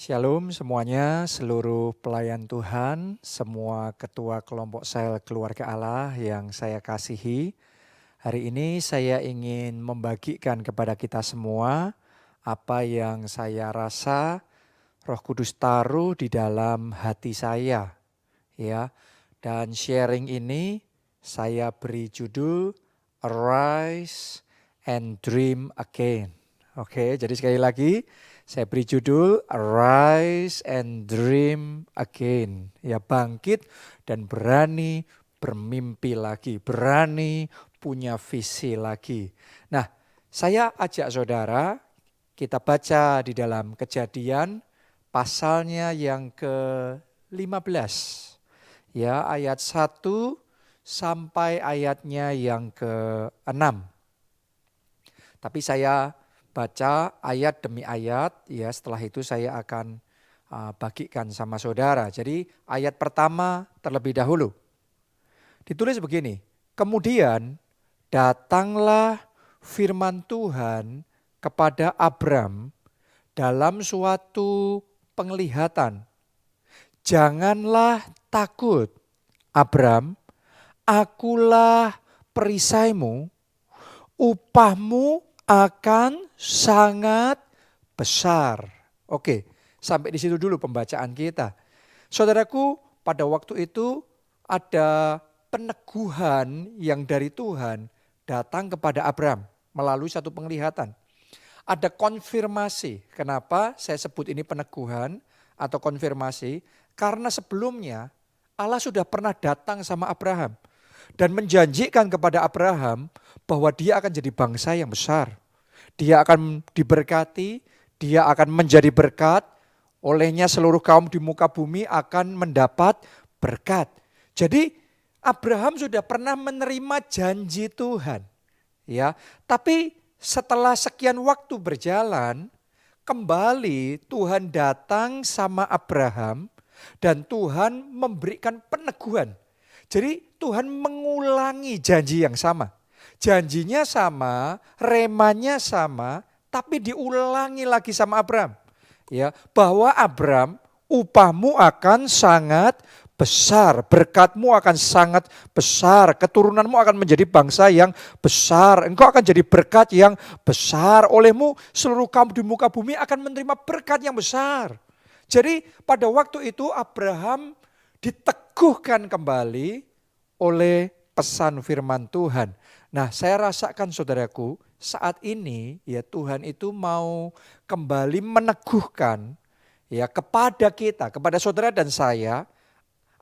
Shalom semuanya, seluruh pelayan Tuhan, semua ketua kelompok sel keluarga Allah yang saya kasihi. Hari ini saya ingin membagikan kepada kita semua apa yang saya rasa Roh Kudus taruh di dalam hati saya. Ya, dan sharing ini saya beri judul Arise and Dream Again. Oke, jadi sekali lagi saya beri judul Arise and Dream Again. Ya, bangkit dan berani bermimpi lagi, berani punya visi lagi. Nah, saya ajak saudara kita baca di dalam Kejadian pasalnya yang ke-15. Ya, ayat 1 sampai ayatnya yang ke-6. Tapi saya baca ayat demi ayat, ya setelah itu saya akan bagikan sama saudara. Jadi ayat pertama terlebih dahulu. Ditulis begini, kemudian datanglah firman Tuhan kepada Abram dalam suatu penglihatan. Janganlah takut, Abram, akulah perisaimu, upahmu akan sangat besar. Oke, sampai di situ dulu pembacaan kita. Saudaraku, pada waktu itu ada peneguhan yang dari Tuhan datang kepada Abram melalui satu penglihatan. Ada konfirmasi. Kenapa saya sebut ini peneguhan atau konfirmasi? Karena sebelumnya Allah sudah pernah datang sama Abraham dan menjanjikan kepada Abraham bahwa dia akan jadi bangsa yang besar. Dia akan diberkati, dia akan menjadi berkat, olehnya seluruh kaum di muka bumi akan mendapat berkat. Jadi Abraham sudah pernah menerima janji Tuhan. Ya, tapi setelah sekian waktu berjalan, kembali Tuhan datang sama Abraham dan Tuhan memberikan peneguhan. Jadi Tuhan mengulangi janji yang sama. Janjinya sama, remanya sama, tapi diulangi lagi sama Abram. Ya, bahwa Abram, upahmu akan sangat besar, berkatmu akan sangat besar, keturunanmu akan menjadi bangsa yang besar, engkau akan jadi berkat yang besar, olehmu seluruh kaum di muka bumi akan menerima berkat yang besar. Jadi pada waktu itu Abraham diteguhkan kembali oleh pesan firman Tuhan. Nah, saya rasakan saudaraku, saat ini ya Tuhan itu mau kembali meneguhkan ya kepada kita, kepada saudara dan saya,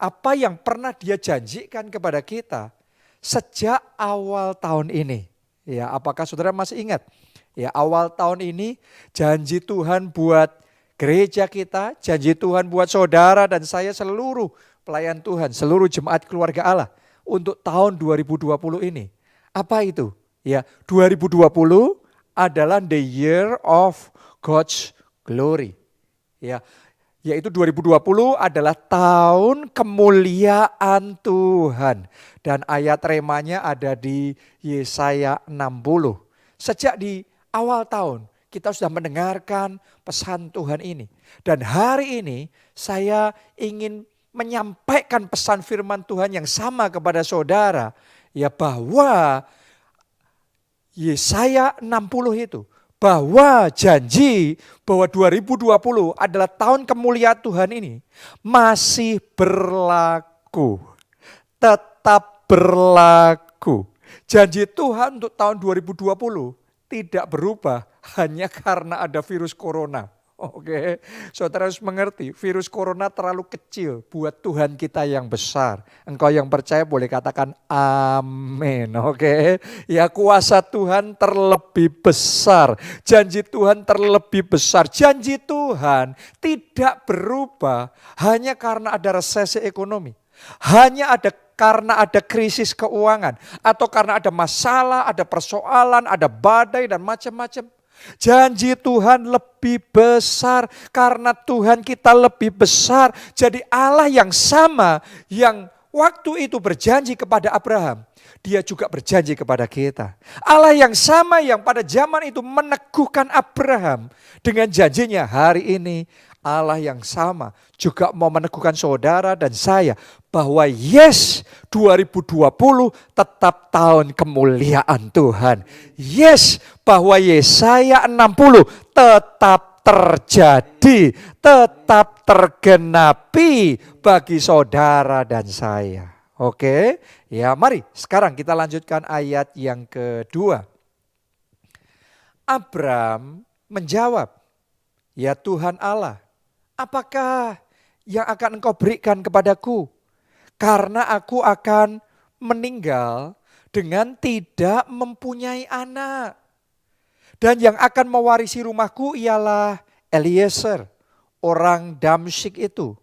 apa yang pernah dia janjikan kepada kita sejak awal tahun ini. Ya, apakah saudara masih ingat? Ya, awal tahun ini janji Tuhan buat gereja kita, janji Tuhan buat saudara dan saya seluruh pelayan Tuhan, seluruh jemaat keluarga Allah untuk tahun 2020 ini. Apa itu? Ya, 2020 adalah the year of God's glory. Ya, yaitu 2020 adalah tahun kemuliaan Tuhan. Dan ayat remanya ada di Yesaya 60. Sejak di awal tahun kita sudah mendengarkan pesan Tuhan ini. Dan hari ini saya ingin menyampaikan pesan firman Tuhan yang sama kepada saudara. Ya, bahwa Yesaya 60 itu, bahwa janji bahwa 2020 adalah tahun kemuliaan Tuhan ini masih berlaku, tetap berlaku. Janji Tuhan untuk tahun 2020 tidak berubah hanya karena ada virus corona. Oke, saudara harus mengerti, virus corona terlalu kecil buat Tuhan kita yang besar. Engkau yang percaya boleh katakan amin. Oke, ya kuasa Tuhan terlebih besar, janji Tuhan terlebih besar. Janji Tuhan tidak berubah hanya karena ada resesi ekonomi, hanya karena ada krisis keuangan, atau karena ada masalah, ada persoalan, ada badai dan macam-macam. Janji Tuhan lebih besar karena Tuhan kita lebih besar. Jadi Allah yang sama yang waktu itu berjanji kepada Abraham, Dia juga berjanji kepada kita. Allah yang sama yang pada zaman itu meneguhkan Abraham dengan janjinya hari ini Allah yang sama juga mau meneguhkan saudara dan saya bahwa yes, 2020 tetap tahun kemuliaan Tuhan. Yes, bahwa Yesaya 60 tetap terjadi, tetap tergenapi bagi saudara dan saya. Oke, ya mari sekarang kita lanjutkan ayat yang kedua. Abram menjawab, "Ya Tuhan Allah, apakah yang akan Engkau berikan kepadaku? Karena aku akan meninggal dengan tidak mempunyai anak. Dan yang akan mewarisi rumahku ialah Eliezer, orang Damsyik itu."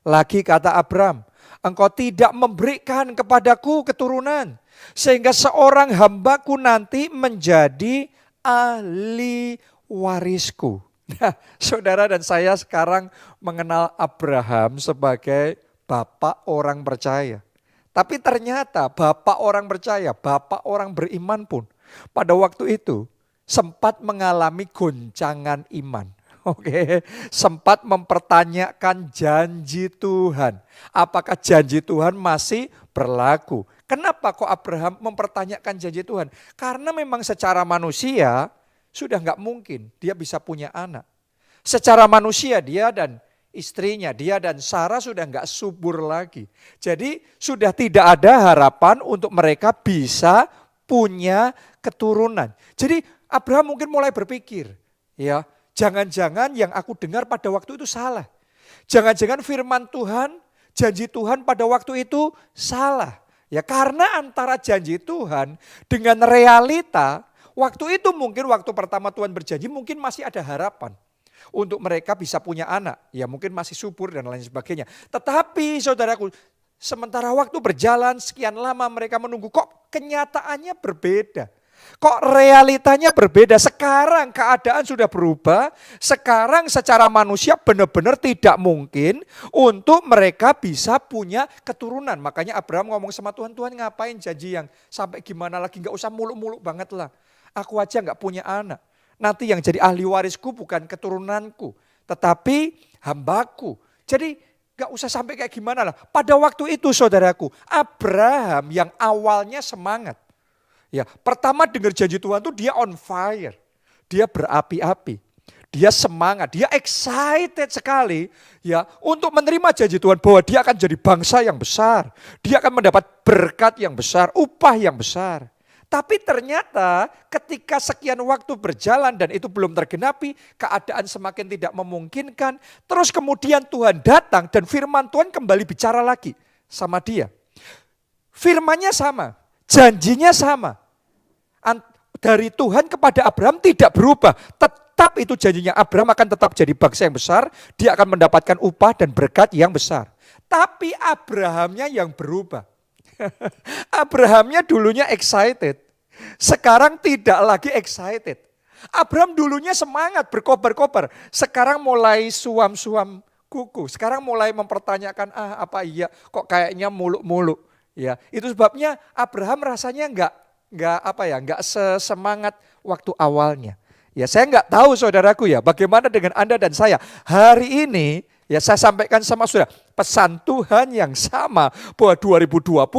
Lagi kata Abram, "Engkau tidak memberikan kepadaku keturunan, sehingga seorang hambaku nanti menjadi ahli warisku." Nah, saudara dan saya sekarang mengenal Abraham sebagai bapak orang percaya. Tapi ternyata bapak orang percaya, bapak orang beriman pun pada waktu itu sempat mengalami goncangan iman. Oke, sempat mempertanyakan janji Tuhan. Apakah janji Tuhan masih berlaku? Kenapa kok Abraham mempertanyakan janji Tuhan? Karena memang secara manusia sudah nggak mungkin dia bisa punya anak. Secara manusia dia dan istrinya, dia dan Sarah sudah nggak subur lagi. Jadi sudah tidak ada harapan untuk mereka bisa punya keturunan. Jadi Abraham mungkin mulai berpikir, ya jangan-jangan yang aku dengar pada waktu itu salah. Jangan-jangan firman Tuhan, janji Tuhan pada waktu itu salah. Ya karena antara janji Tuhan dengan realita, waktu itu mungkin waktu pertama Tuhan berjanji mungkin masih ada harapan untuk mereka bisa punya anak. Ya mungkin masih subur dan lain sebagainya. Tetapi saudaraku, sementara waktu berjalan sekian lama mereka menunggu, kok kenyataannya berbeda. Kok realitanya berbeda? Sekarang keadaan sudah berubah. Sekarang secara manusia benar-benar tidak mungkin untuk mereka bisa punya keturunan. Makanya Abraham ngomong sama Tuhan, "Tuhan ngapain janji yang sampai gimana lagi? Gak usah muluk-muluk banget lah. Aku aja gak punya anak. Nanti yang jadi ahli warisku bukan keturunanku, tetapi hambaku." Jadi gak usah sampai kayak gimana lah. Pada waktu itu saudaraku, Abraham yang awalnya semangat. Ya, pertama dengar janji Tuhan tuh dia on fire. Dia berapi-api. Dia semangat, dia excited sekali ya untuk menerima janji Tuhan bahwa dia akan jadi bangsa yang besar. Dia akan mendapat berkat yang besar, upah yang besar. Tapi ternyata ketika sekian waktu berjalan dan itu belum tergenapi, keadaan semakin tidak memungkinkan. Terus kemudian Tuhan datang dan firman Tuhan kembali bicara lagi sama dia. Firmannya sama, janjinya sama. Dari Tuhan kepada Abraham tidak berubah. Tetap itu janjinya, Abraham akan tetap jadi bangsa yang besar. Dia akan mendapatkan upah dan berkat yang besar. Tapi Abrahamnya yang berubah. Abrahamnya dulunya excited. Sekarang tidak lagi excited. Abraham dulunya semangat berkobar-kobar. Sekarang mulai suam-suam kuku. Sekarang mulai mempertanyakan, apa iya kok kayaknya muluk-muluk. Ya, itu sebabnya Abraham rasanya enggak sesemangat waktu awalnya. Ya, saya enggak tahu saudaraku ya, bagaimana dengan Anda dan saya. Hari ini ya saya sampaikan sama saudara, pesan Tuhan yang sama bahwa 2020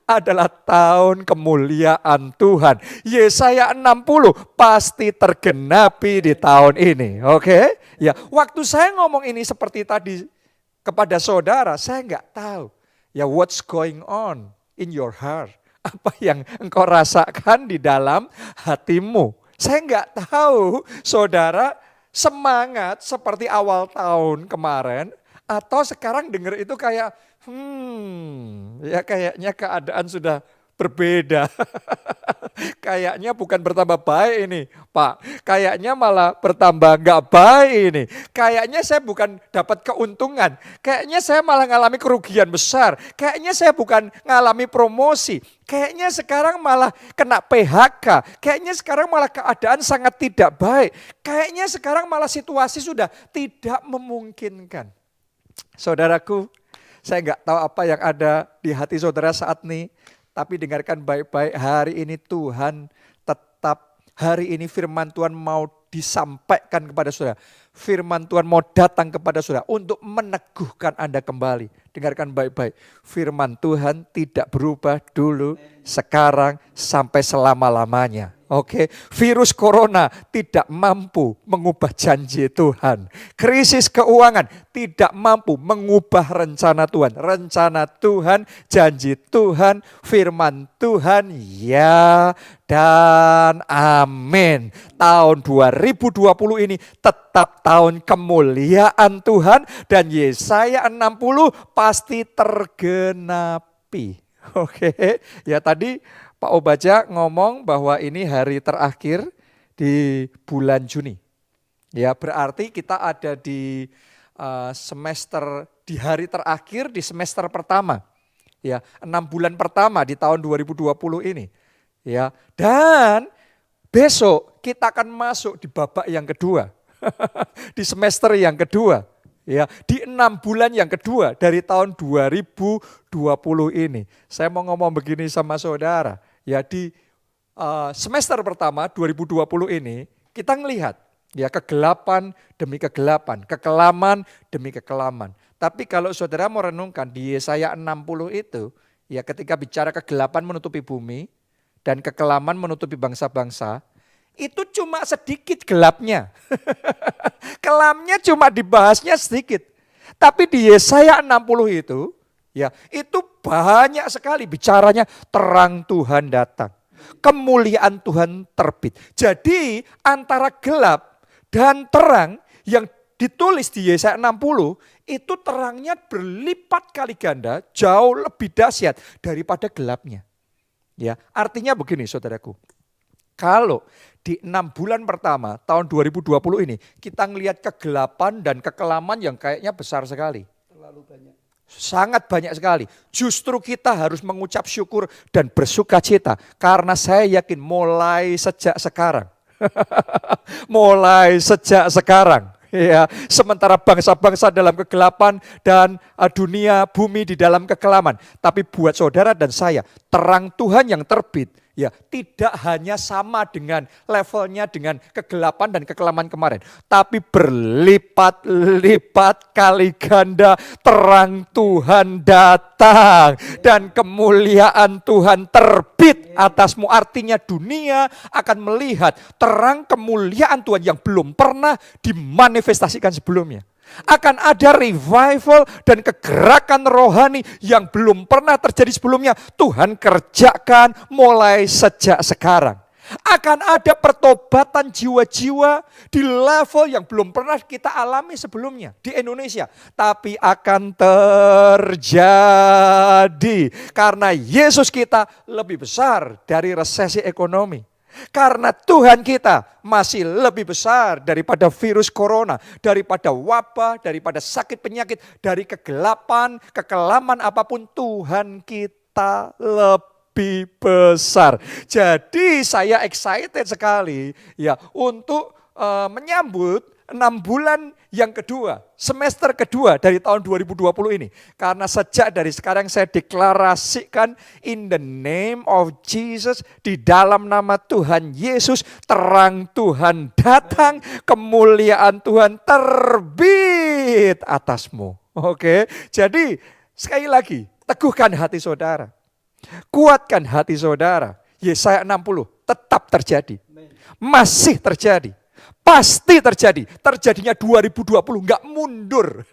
adalah tahun kemuliaan Tuhan. Yesaya 60 pasti tergenapi di tahun ini. Oke? Ya, waktu saya ngomong ini seperti tadi kepada saudara, saya enggak tahu ya what's going on in your heart. Apa yang engkau rasakan di dalam hatimu. Saya enggak tahu saudara semangat seperti awal tahun kemarin atau sekarang dengar itu kayak ya kayaknya keadaan sudah berbeda. Kayaknya bukan bertambah baik ini Pak, kayaknya malah bertambah enggak baik ini. Kayaknya saya bukan dapat keuntungan, kayaknya saya malah ngalami kerugian besar. Kayaknya saya bukan ngalami promosi, kayaknya sekarang malah kena PHK. Kayaknya sekarang malah keadaan sangat tidak baik. Kayaknya sekarang malah situasi sudah tidak memungkinkan. Saudaraku, saya enggak tahu apa yang ada di hati saudara saat ini. Tapi dengarkan baik-baik, hari ini Tuhan tetap, hari ini firman Tuhan mau disampaikan kepada saudara. Firman Tuhan mau datang kepada saudara untuk meneguhkan Anda kembali. Dengarkan baik-baik. Firman Tuhan tidak berubah dulu, sekarang, sampai selama-lamanya. Oke, virus corona tidak mampu mengubah janji Tuhan. Krisis keuangan tidak mampu mengubah rencana Tuhan. Rencana Tuhan, janji Tuhan, firman Tuhan, ya dan amin. Tahun 2020 ini tetap tahun kemuliaan Tuhan dan Yesaya 60 pasti tergenapi. Oke, ya tadi Pak Obaja ngomong bahwa ini hari terakhir di bulan Juni. Ya, berarti kita ada di semester, di hari terakhir di semester pertama. Ya, 6 bulan pertama di tahun 2020 ini. Ya, dan besok kita akan masuk di babak yang kedua. Di semester yang kedua. Ya, di 6 bulan yang kedua dari tahun 2020 ini. Saya mau ngomong begini sama saudara. Ya, di semester pertama 2020 ini kita ngelihat ya kegelapan demi kegelapan, kekelaman demi kekelaman. Tapi kalau saudara mau renungkan di Yesaya 60 itu, ya ketika bicara kegelapan menutupi bumi dan kekelaman menutupi bangsa-bangsa, itu cuma sedikit gelapnya. Kelamnya cuma dibahasnya sedikit. Tapi di Yesaya 60 itu, ya, itu banyak sekali bicaranya terang Tuhan datang. Kemuliaan Tuhan terbit. Jadi antara gelap dan terang yang ditulis di Yesaya 60 itu terangnya berlipat kali ganda, jauh lebih dahsyat daripada gelapnya. Ya, artinya begini saudaraku. Kalau di 6 bulan pertama tahun 2020 ini kita ngelihat kegelapan dan kekelaman yang kayaknya besar sekali. Terlalu banyak. Sangat banyak sekali. Justru kita harus mengucap syukur dan bersuka cita. Karena saya yakin mulai sejak sekarang. Mulai sejak sekarang. Ya, sementara bangsa-bangsa dalam kegelapan dan dunia bumi di dalam kekelaman. Tapi buat saudara dan saya, terang Tuhan yang terbit. Ya, tidak hanya sama dengan levelnya dengan kegelapan dan kekelaman kemarin, tapi berlipat-lipat kali ganda terang Tuhan datang dan kemuliaan Tuhan terbit atasmu. Artinya dunia akan melihat terang kemuliaan Tuhan yang belum pernah dimanifestasikan sebelumnya. Akan ada revival dan kegerakan rohani yang belum pernah terjadi sebelumnya. Tuhan kerjakan mulai sejak sekarang. Akan ada pertobatan jiwa-jiwa di level yang belum pernah kita alami sebelumnya di Indonesia. Tapi akan terjadi karena Yesus kita lebih besar dari resesi ekonomi. Karena Tuhan kita masih lebih besar daripada virus corona, daripada wabah, daripada sakit penyakit, dari kegelapan, kekelaman apapun, Tuhan kita lebih besar. Jadi saya excited sekali ya untuk menyambut 6 bulan yang kedua, semester kedua dari tahun 2020 ini. Karena sejak dari sekarang saya deklarasikan in the name of Jesus, di dalam nama Tuhan Yesus, terang Tuhan datang, kemuliaan Tuhan terbit atasmu. Oke, jadi sekali lagi, teguhkan hati saudara, kuatkan hati saudara. Yesaya 60 tetap terjadi, masih terjadi. Pasti terjadi, terjadinya 2020, nggak mundur.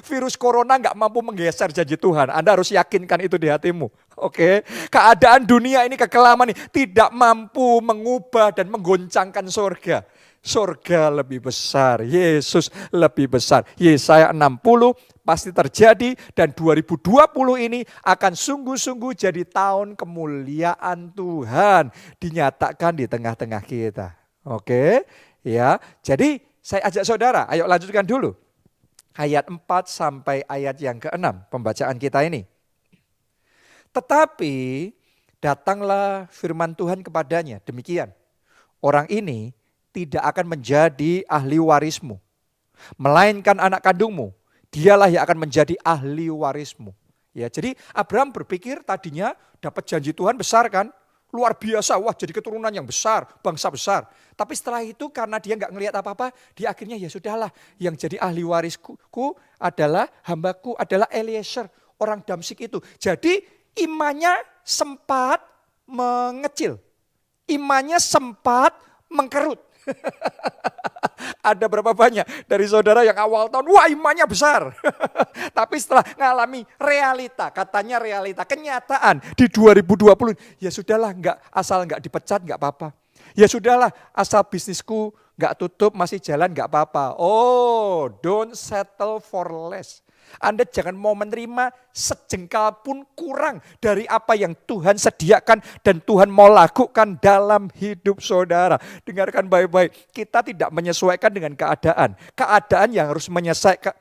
Virus corona nggak mampu menggeser janji Tuhan. Anda harus yakinkan itu di hatimu. Oke, keadaan dunia ini, kekelaman ini tidak mampu mengubah dan menggoncangkan surga. Surga lebih besar, Yesus lebih besar. Yesaya 60 pasti terjadi dan 2020 ini akan sungguh-sungguh jadi tahun kemuliaan Tuhan dinyatakan di tengah-tengah kita. Oke. Ya, jadi saya ajak saudara, ayo lanjutkan dulu. Ayat 4 sampai ayat yang ke-6 pembacaan kita ini. Tetapi datanglah firman Tuhan kepadanya, demikian. Orang ini tidak akan menjadi ahli warismu, melainkan anak kandungmu. Dialah yang akan menjadi ahli warismu. Ya, jadi Abraham berpikir tadinya dapat janji Tuhan besar kan? luar biasa, wah jadi keturunan yang besar, bangsa besar. Tapi setelah itu karena dia nggak ngelihat apa-apa, dia akhirnya ya sudahlah, yang jadi ahli warisku adalah hambaku, adalah Eliezer, orang Damsik itu. Jadi imannya sempat mengecil, imannya sempat mengkerut. Ada berapa banyak dari saudara yang awal tahun, wah imannya besar. Tapi setelah ngalami realita, katanya realita, kenyataan di 2020, ya sudahlah, asal nggak dipecat nggak apa-apa. Ya sudahlah, asal bisnisku nggak tutup, masih jalan nggak apa-apa. Oh, don't settle for less. Anda jangan mau menerima sejengkal pun kurang dari apa yang Tuhan sediakan dan Tuhan mau lakukan dalam hidup saudara. Dengarkan baik-baik, kita tidak menyesuaikan dengan keadaan. Keadaan yang harus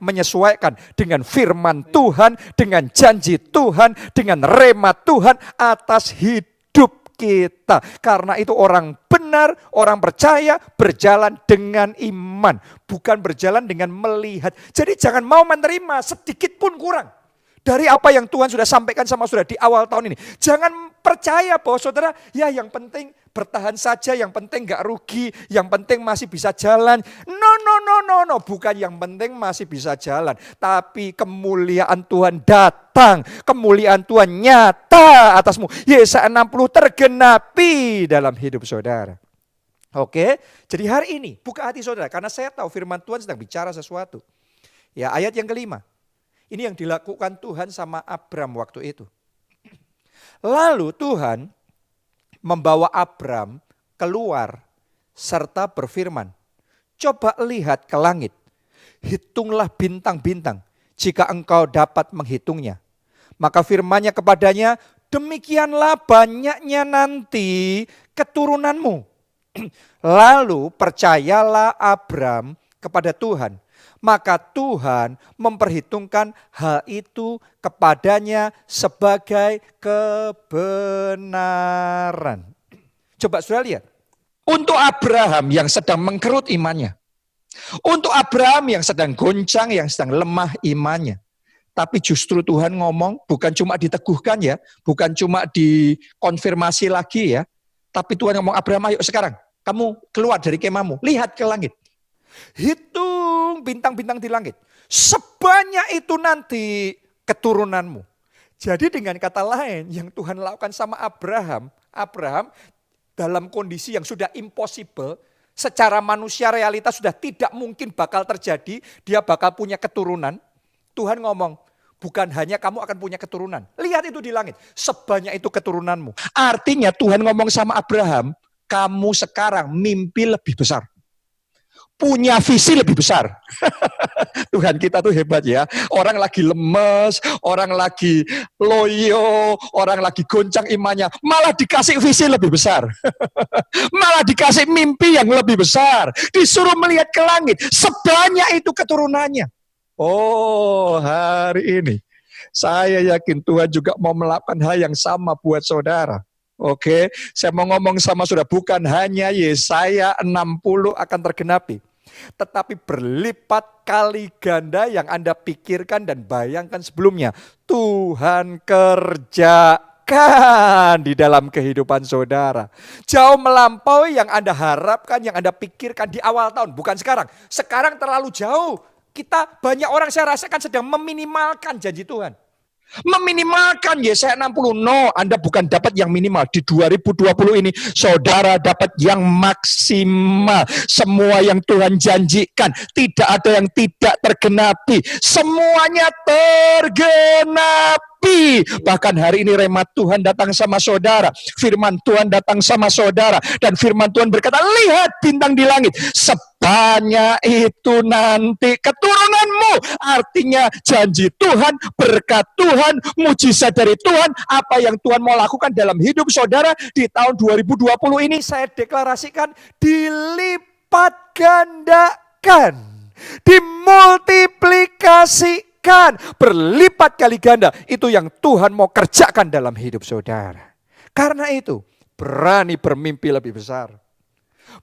menyesuaikan dengan firman Tuhan, dengan janji Tuhan, dengan rema Tuhan atas hidup kita. Karena itu orang benar, orang percaya berjalan dengan iman, bukan berjalan dengan melihat. Jadi jangan mau menerima sedikit pun kurang dari apa yang Tuhan sudah sampaikan sama saudara di awal tahun ini. Jangan percaya bahwa saudara, ya yang penting bertahan saja, yang penting gak rugi, yang penting masih bisa jalan. No, bukan yang penting masih bisa jalan. Tapi kemuliaan Tuhan datang, kemuliaan Tuhan nyata atasmu. Yesaya 60 tergenapi dalam hidup saudara. Oke, jadi hari ini buka hati saudara, karena saya tahu firman Tuhan sedang bicara sesuatu. Ya, ayat yang kelima. Ini yang dilakukan Tuhan sama Abram waktu itu. Lalu Tuhan membawa Abram keluar serta berfirman, coba lihat ke langit, hitunglah bintang-bintang jika engkau dapat menghitungnya. Maka firman-Nya kepadanya, demikianlah banyaknya nanti keturunanmu. Lalu percayalah Abram kepada Tuhan. Maka Tuhan memperhitungkan hal itu kepadanya sebagai kebenaran. Coba saudara lihat. Untuk Abraham yang sedang mengkerut imannya. Untuk Abraham yang sedang goncang, yang sedang lemah imannya. Tapi justru Tuhan ngomong, bukan cuma diteguhkan ya, bukan cuma dikonfirmasi lagi ya. Tapi Tuhan ngomong, Abraham ayo sekarang, kamu keluar dari kemahmu, lihat ke langit. Hitung bintang-bintang di langit. Sebanyak itu nanti keturunanmu. Jadi dengan kata lain yang Tuhan lakukan sama Abraham dalam kondisi yang sudah impossible, secara manusia realitas sudah tidak mungkin bakal terjadi, dia bakal punya keturunan. Tuhan ngomong, bukan hanya kamu akan punya keturunan. Lihat itu di langit, sebanyak itu keturunanmu. Artinya Tuhan ngomong sama Abraham, kamu sekarang mimpi lebih besar. Punya visi lebih besar. Tuhan kita tuh hebat ya. Orang lagi lemes, orang lagi loyo, orang lagi goncang imannya, malah dikasih visi lebih besar. Malah dikasih mimpi yang lebih besar. Disuruh melihat ke langit, sebanyak itu keturunannya. Oh, hari ini saya yakin Tuhan juga mau melakukan hal yang sama buat saudara. Oke, saya mau ngomong sama saudara, bukan hanya Yesaya 60 akan tergenapi, tetapi berlipat kali ganda yang Anda pikirkan dan bayangkan sebelumnya. Tuhan kerjakan di dalam kehidupan saudara. Jauh melampaui yang Anda harapkan, yang Anda pikirkan di awal tahun. Bukan sekarang. Sekarang terlalu jauh. Kita banyak orang saya rasakan sedang meminimalkan janji Tuhan. Meminimalkan Yesaya 60. No, Anda bukan dapat yang minimal. Di 2020 ini saudara dapat yang maksimal. Semua yang Tuhan janjikan, tidak ada yang tidak tergenapi. Semuanya tergenapi. Bahkan hari ini rema Tuhan datang sama saudara, firman Tuhan datang sama saudara, dan firman Tuhan berkata, lihat bintang di langit, sebanyak itu nanti keturunanmu. Artinya janji Tuhan, berkat Tuhan, mujizat dari Tuhan, apa yang Tuhan mau lakukan dalam hidup saudara di tahun 2020 ini, saya deklarasikan dilipat gandakan, dimultiplikasikan, berlipat kali ganda. Itu yang Tuhan mau kerjakan dalam hidup saudara. Karena itu berani bermimpi lebih besar,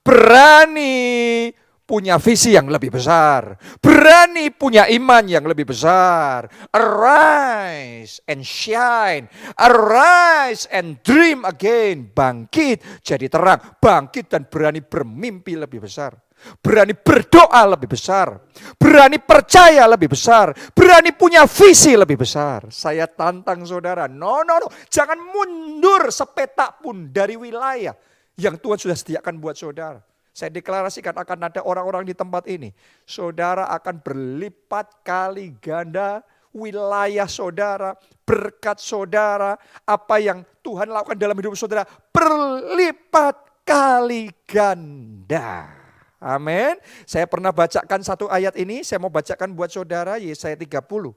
berani punya visi yang lebih besar. Berani punya iman yang lebih besar. Arise and shine. Arise and dream again. Bangkit jadi terang. Bangkit dan berani bermimpi lebih besar. Berani berdoa lebih besar. Berani percaya lebih besar. Berani punya visi lebih besar. Saya tantang saudara. No. Jangan mundur sepetak pun dari wilayah yang Tuhan sudah sediakan buat saudara. Saya deklarasikan akan ada orang-orang di tempat ini. Saudara akan berlipat kali ganda wilayah saudara, berkat saudara, apa yang Tuhan lakukan dalam hidup saudara, berlipat kali ganda. Amin. Saya pernah bacakan satu ayat ini, saya mau bacakan buat saudara, Yesaya 30,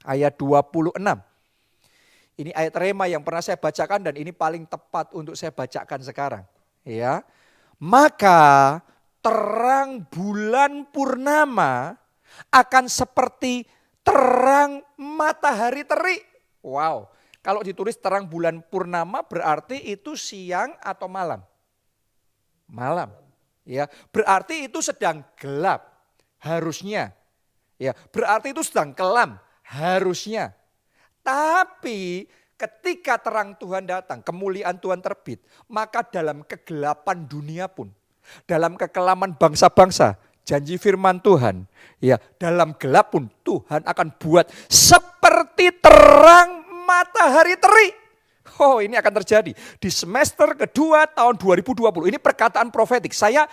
ayat 26. Ini ayat rema yang pernah saya bacakan dan ini paling tepat untuk saya bacakan sekarang. Ya, maka terang bulan purnama akan seperti terang matahari terik. Wow, kalau ditulis terang bulan purnama berarti itu siang atau malam? Malam. Ya, berarti itu sedang gelap harusnya. Ya, berarti itu sedang kelam harusnya. Tapi ketika terang Tuhan datang, kemuliaan Tuhan terbit, maka dalam kegelapan dunia pun, dalam kekelaman bangsa-bangsa, janji firman Tuhan, ya dalam gelap pun Tuhan akan buat seperti terang matahari terik. Oh, ini akan terjadi di semester kedua tahun 2020. Ini perkataan profetik. Saya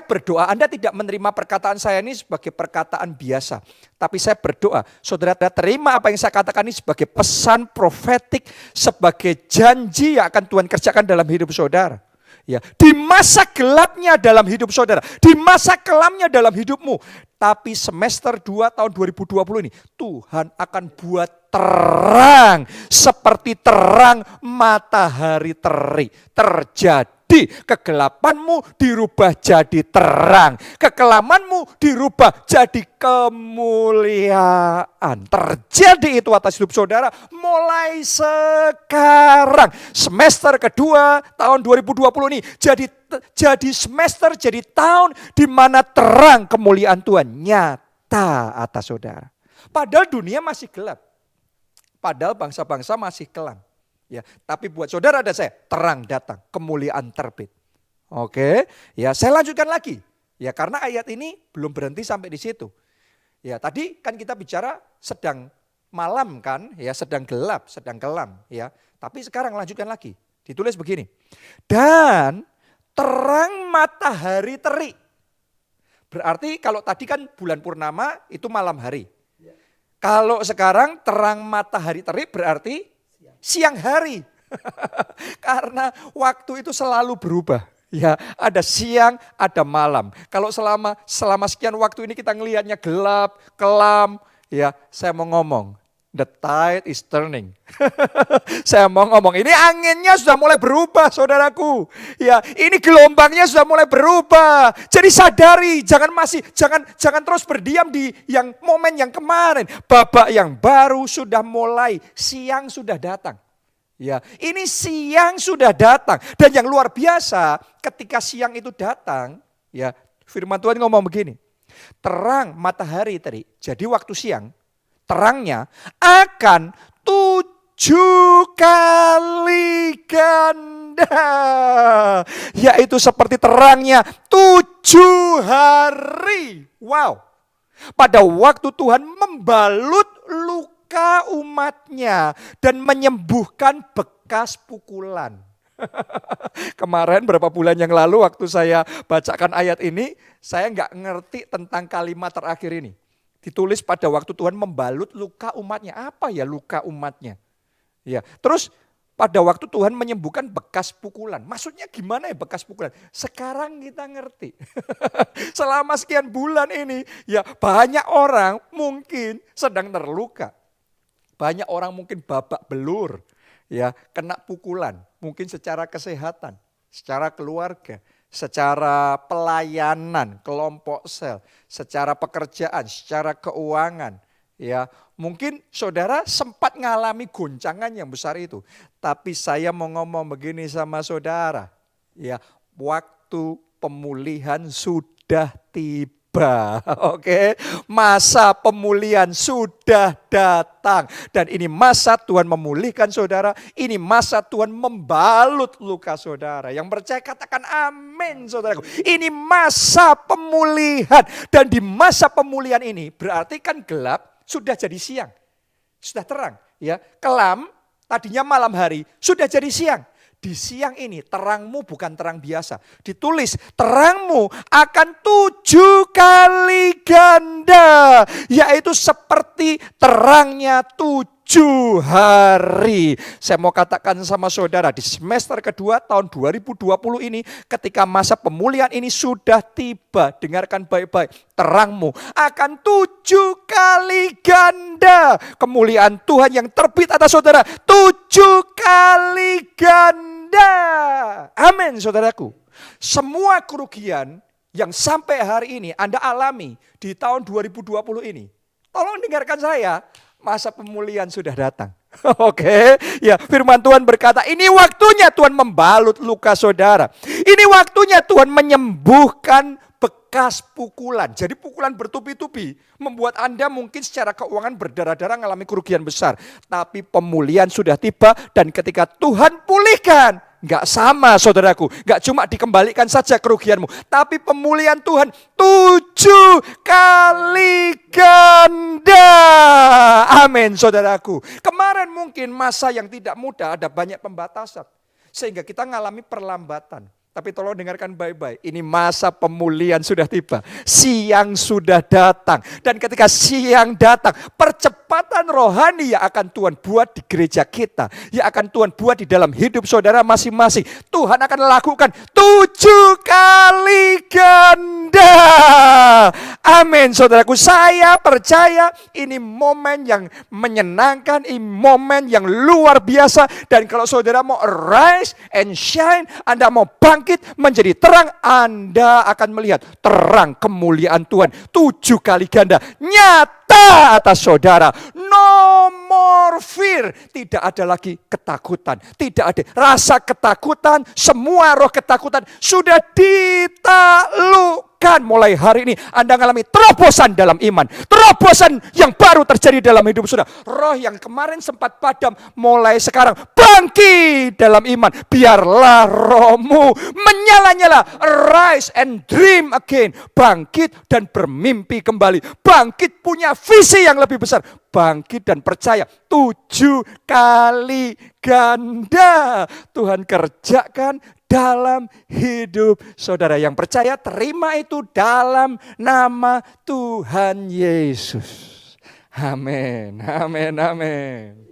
berdoa Anda tidak menerima perkataan saya ini sebagai perkataan biasa. Tapi saya berdoa, saudara terima apa yang saya katakan ini sebagai pesan profetik, sebagai janji yang akan Tuhan kerjakan dalam hidup saudara. Ya, di masa gelapnya dalam hidup saudara, di masa kelamnya dalam hidupmu. Tapi semester 2 tahun 2020 ini Tuhan akan buat terang seperti terang matahari terik. Terjadi kegelapanmu dirubah jadi terang. Kekelamanmu dirubah jadi kemuliaan. Terjadi itu atas hidup saudara mulai sekarang. Semester kedua tahun 2020 ini jadi semester, jadi tahun di mana terang kemuliaan Tuhan nyata atas saudara. Padahal dunia masih gelap. Padahal bangsa-bangsa masih kelam. Ya, tapi buat saudara dan saya terang datang, kemuliaan terbit. Oke, ya saya lanjutkan lagi. Ya, karena ayat ini belum berhenti sampai di situ. Ya, tadi kan kita bicara sedang malam kan, ya sedang gelap, sedang kelam, ya. Tapi sekarang lanjutkan lagi. Ditulis begini. Dan terang matahari terik. Berarti kalau tadi kan bulan purnama itu malam hari. Kalau sekarang terang matahari terik berarti siang hari. Karena waktu itu selalu berubah. Ya, ada siang, ada malam. Kalau selama sekian waktu ini kita ngelihatnya gelap, kelam, ya saya mau ngomong, the tide is turning. Saya mau ngomong, ini anginnya sudah mulai berubah saudaraku. Ya, ini gelombangnya sudah mulai berubah. Jadi sadari, jangan terus berdiam di yang momen yang kemarin. Babak yang baru sudah mulai, siang sudah datang. Ya, ini siang sudah datang. Dan yang luar biasa, ketika siang itu datang, ya firman Tuhan ngomong begini. Terang matahari tadi, jadi waktu siang, terangnya akan 7 kali ganda. Yaitu seperti terangnya 7 hari. Wow. Pada waktu Tuhan membalut luka umatnya dan menyembuhkan bekas pukulan. Kemarin berapa bulan yang lalu waktu saya bacakan ayat ini, saya nggak ngerti tentang kalimat terakhir ini. Ditulis pada waktu Tuhan membalut luka umatnya. Apa ya luka umatnya? Ya, terus pada waktu Tuhan menyembuhkan bekas pukulan. Maksudnya gimana ya bekas pukulan? Sekarang kita ngerti. Selama sekian bulan ini, ya banyak orang mungkin sedang terluka. Banyak orang mungkin babak belur, ya kena pukulan. Mungkin secara kesehatan, secara keluarga, secara pelayanan, kelompok sel, secara pekerjaan, secara keuangan. Ya, mungkin saudara sempat mengalami goncangan yang besar itu. Tapi saya mau ngomong begini sama saudara. Ya, waktu pemulihan sudah sudah tiba. Oke, masa pemulihan sudah datang. Dan ini masa Tuhan memulihkan saudara. Ini masa Tuhan membalut luka saudara. Yang percaya katakan amin saudaraku. Ini masa pemulihan. Dan di masa pemulihan ini berarti kan gelap sudah jadi siang. Sudah terang. Ya, kelam tadinya malam hari sudah jadi siang. Di siang ini terangmu bukan terang biasa. Ditulis terangmu akan 7 kali ganda. Yaitu seperti terangnya 7 hari. Saya mau katakan sama saudara di semester kedua tahun 2020 ini. Ketika masa pemulihan ini sudah tiba. Dengarkan baik-baik. Terangmu akan 7 kali ganda. Kemuliaan Tuhan yang terbit atas saudara 7 kali ganda. Amin saudaraku. Semua kerugian yang sampai hari ini Anda alami di tahun 2020 ini. Tolong dengarkan saya, masa pemulihan sudah datang. Oke, ya firman Tuhan berkata, ini waktunya Tuhan membalut luka saudara. Ini waktunya Tuhan menyembuhkan bekas pukulan. Jadi pukulan bertubi-tubi membuat Anda mungkin secara keuangan berdarah-darah mengalami kerugian besar. Tapi pemulihan sudah tiba dan ketika Tuhan pulihkan, nggak sama saudaraku. Nggak cuma dikembalikan saja kerugianmu. Tapi pemulihan Tuhan 7 kali ganda. Amin saudaraku. Kemarin mungkin masa yang tidak mudah, ada banyak pembatasan. Sehingga kita mengalami perlambatan. Tapi tolong dengarkan baik-baik. Ini masa pemulihan sudah tiba. Siang sudah datang. Dan ketika siang datang, percepatan rohani yang akan Tuhan buat di gereja kita. Yang akan Tuhan buat di dalam hidup saudara masing-masing. Tuhan akan lakukan 7 kali ganda. Amin saudaraku. Saya percaya ini momen yang menyenangkan. Ini momen yang luar biasa. Dan kalau saudara mau arise and shine. Anda mau bangkit menjadi terang, Anda akan melihat terang kemuliaan Tuhan 7 kali ganda nyata atas saudara. No more fear. Tidak ada lagi ketakutan. Tidak ada rasa ketakutan. Semua roh ketakutan sudah ditaklukkan. Mulai hari ini Anda mengalami terobosan dalam iman. Terobosan yang baru terjadi dalam hidup saudara. Roh yang kemarin sempat padam mulai sekarang bangkit dalam iman. Biarlah rohmu menyala-nyala. Rise and dream again. Bangkit dan bermimpi kembali. Bangkit punya visi yang lebih besar. Bangkit dan percaya 7 kali ganda Tuhan kerjakan dalam hidup saudara. Yang percaya terima itu dalam nama Tuhan Yesus. Amin, amin, amin.